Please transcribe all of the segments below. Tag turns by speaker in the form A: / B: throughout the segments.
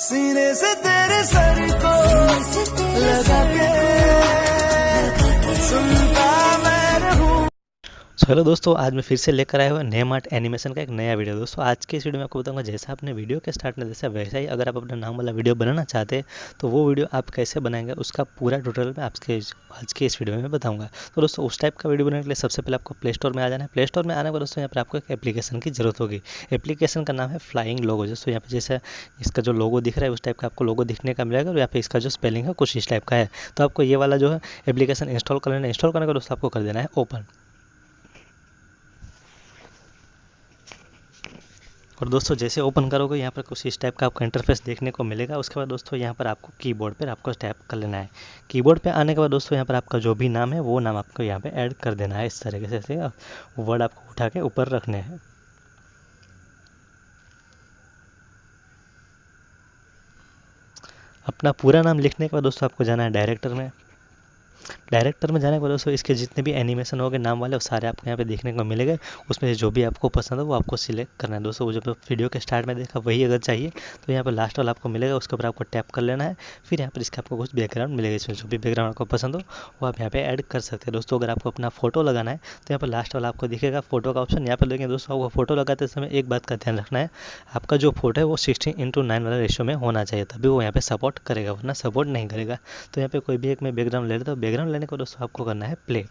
A: सीने से तेरे सर को लगा के सुनता मैं रहूं।
B: हेलो दोस्तों, आज मैं फिर से लेकर आया हुआ नेम आर्ट एनिमेशन का एक नया वीडियो। दोस्तों आज के इस वीडियो में आपको बताऊंगा जैसा आपने वीडियो के स्टार्ट में जैसा वैसा ही अगर आप अपना नाम वाला वीडियो बनाना चाहते हैं तो वो वीडियो आप कैसे बनाएंगे उसका पूरा ट्यूटोरियल मैं आपके आज के इस वीडियो में बताऊंगा। तो दोस्तों उस टाइप का वीडियो बनाने के लिए सबसे पहले आपको प्ले स्टोर में आ जाना है। प्ले स्टोर में आने के बाद दोस्तों यहाँ पर आपको एक एप्लीकेशन की जरूरत होगी। एप्लीकेशन का नाम है फ्लाइंग लोगो। दोस्तों यहाँ पर जैसा इसका जो लोगो दिख रहा है उस टाइप का आपको लोगो दिखने का मिलेगा और यहाँ पे इसका जो स्पेलिंग है कुछ इस टाइप का है। तो आपको ये वाला जो है एप्लीकेशन इंस्टॉल कर लेना है। इंस्टॉल करने का दोस्तों आपको कर देना है ओपन। और दोस्तों जैसे ओपन करोगे यहाँ पर कुछ इस टाइप का आपको इंटरफेस देखने को मिलेगा। उसके बाद दोस्तों यहाँ पर आपको कीबोर्ड पर आपको टैप कर लेना है। कीबोर्ड पे आने के बाद दोस्तों यहाँ पर आपका जो भी नाम है वो नाम आपको यहाँ पे ऐड कर देना है। इस तरीके से वर्ड आपको उठा के ऊपर रखने हैं। अपना पूरा नाम लिखने के बाद दोस्तों आपको जाना है डायरेक्टर में। डायरेक्टर में जाने के बाद दोस्तों इसके जितने भी एनिमेशन होंगे नाम वाले वो सारे आपको यहाँ पे देखने को मिलेंगे। उसमें से जो भी आपको पसंद है वो आपको सिलेक्ट करना है। दोस्तों वो जो वीडियो के स्टार्ट में देखा वही अगर चाहिए तो यहाँ पर लास्ट वाला आपको मिलेगा, उसके ऊपर आपको टैप कर लेना है। फिर यहाँ पर इसका आपको कुछ बैकग्राउंड मिलेगा। इसमें जो भी बैकग्राउंड आपको पसंद हो वो आप यहाँ पे ऐड कर सकते हैं। दोस्तों अगर आपको अपना फोटो लगाना है तो यहाँ पर लास्ट वाला आपको दिखेगा फोटो का ऑप्शन। यहाँ पर लेकिन दोस्तों आपको फोटो लगाते समय एक बात का ध्यान रखना है, आपका जो फोटो है वो 16:9 वाला रेशियो में होना चाहिए, तभी वो यहाँ पे सपोर्ट करेगा, वरना सपोर्ट नहीं करेगा। तो यहाँ पे कोई भी एक मैं बैकग्राउंड ले लेता हूँ। बैकग्राउंड लेने को दोस्तों आपको करना है प्ले।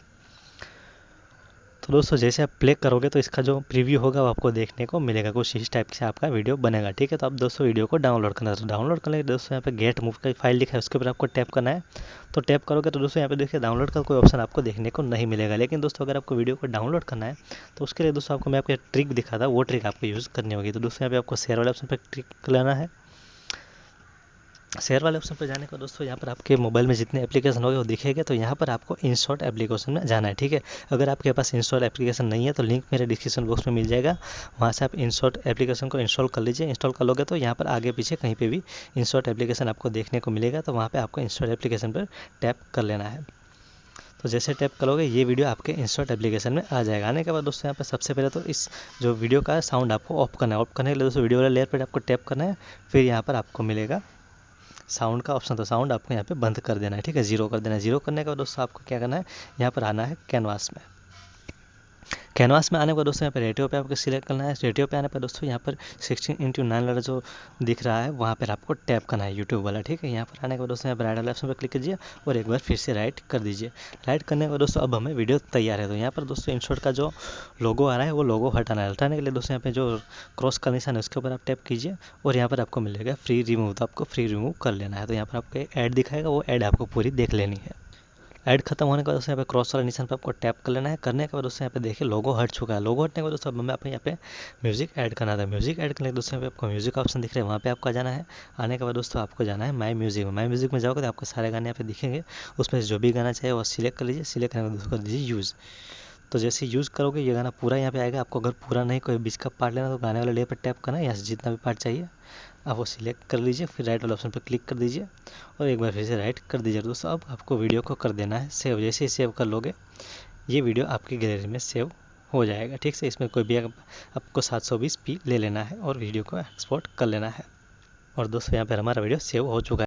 B: तो दोस्तों जैसे आप प्ले करोगे तो इसका जो प्रीव्यू होगा वो आपको देखने को मिलेगा। कुछ इस टाइप से आपका वीडियो बनेगा। ठीक है, तो आप दोस्तों वीडियो को डाउनलोड करना है। तो डाउनलोड करने के दोस्तों यहाँ पे गेट मूव का फाइल लिखा है उसके ऊपर आपको टैप करना है। तो टैप करोगे तो दोस्तों यहाँ पे देखिए डाउनलोड का कोई ऑप्शन आपको देखने को नहीं मिलेगा। लेकिन दोस्तों अगर आपको वीडियो को डाउनलोड करना है तो उसके लिए दोस्तों आपको मैं आपको ट्रिक दिखा था, वो ट्रिक आपको यूज़ करनी होगी। तो दोस्तों यहाँ पे आपको शेयर वाले ऑप्शन पर क्लिक लेना है। शेयर वाले ऑप्शन पर जाने का दोस्तों यहाँ पर आपके मोबाइल में जितने एप्लीकेशन होंगे वो दिखेगा। तो यहाँ पर आपको इंशॉट एप्लीकेशन में जाना है। ठीक है, अगर आपके पास इंशॉट एप्लीकेशन नहीं है तो लिंक मेरे डिस्क्रिप्शन बॉक्स में मिल जाएगा, वहाँ से आप इंशॉट एप्लीकेशन को इंस्टॉल कर लीजिए। इंस्टॉल कर लोगे तो यहाँ पर आगे पीछे कहीं पे भी इंशॉट एप्लीकेशन आपको देखने को मिलेगा। तो वहाँ पर आपको इंशॉट एप्लीकेशन पर टैप कर लेना है। तो जैसे टैप करोगे ये वीडियो आपके इंस्टॉट एप्लीकेशन में आ जाएगा। आने के बाद दोस्तों यहाँ पर सबसे पहले तो इस जो वीडियो का साउंड आपको ऑफ करना है। ऑफ करने के लिए दोस्तों वीडियो वाले लेयर पर आपको टैप करना है। फिर यहाँ पर आपको मिलेगा साउंड का ऑप्शन, तो साउंड आपको यहाँ पे बंद कर देना है। ठीक है, जीरो कर देना है। जीरो करने के बाद दोस्तों आपको क्या करना है, यहाँ पर आना है कैनवास में। कैनवास में आने के बाद दोस्तों यहाँ पे रेडियो पे आपको सिलेक्ट करना है। रेडियो पे आने पर दोस्तों यहाँ पर 16:9 वाला जो दिख रहा है वहाँ पर आपको टैप करना है, यूट्यूब वाला। ठीक है, यहाँ पर आने के बाद दोस्तों यहाँ पर राइट वाले ऑप्शन पर क्लिक कीजिए और एक बार फिर से राइट कर दीजिए। राइट करने के बाद दोस्तों अब हमें वीडियो तैयार है। तो यहाँ पर दोस्तों इंशॉट का जो लोगो आ रहा है वो लोगो हटाना है। हटाने के लिए दोस्तों यहाँ पे जो क्रॉस का निशान है उसके ऊपर आप टैप कीजिए और यहाँ पर आपको मिलेगा फ्री रिमूव। तो आपको फ्री रिमूव कर लेना है। तो यहाँ पर आपको ऐड दिखाएगा, वो ऐड आपको पूरी देख लेनी है। ऐड खत्म होने के बाद दोस्तों यहाँ पे क्रॉस वाला निशान पे आपको टैप कर लेना है। करने के बाद दोस्तों यहाँ पे देखिए लोगो हट चुका है। लोगो हटने के बाद दोस्तों अब हमें यहाँ पे म्यूजिक ऐड करना था। म्यूजिक ऐड करने के दोस्तों यहाँ पे आपको म्यूजिक का ऑप्शन दिख रहा है, वहाँ पे आपको जाना है। आने के बाद दोस्तों आपको जाना है माई म्यूजिक में। माई म्यूजिक में जाओगे तो आपको सारे गाने यहाँ पे दिखेंगे, उसमें से जो भी गाना चाहिए वो सिलेक्ट कर लीजिए। सिलेक्ट करने के बाद दोस्तों कर दीजिए यूज़। तो जैसे यूज़ करोगे ये गाना पूरा यहाँ पे आएगा। आपको अगर पूरा नहीं कोई बीच का पार्ट लेना तो गाने वाले लेयर पर टैप करना है, यहाँ से जितना भी पार्ट चाहिए आप वो सिलेक्ट कर लीजिए। फिर राइट वाले ऑप्शन पर क्लिक कर दीजिए और एक बार फिर से राइट कर दीजिए। दोस्तों अब आपको वीडियो को कर देना है सेव। जैसे ही सेव कर लोगे ये वीडियो आपकी गैलरी में सेव हो जाएगा। ठीक से इसमें कोई भी आपको 720p ले लेना है और वीडियो को एक्सपोर्ट कर लेना है। और दोस्तों यहाँ पर हमारा वीडियो सेव हो चुका है।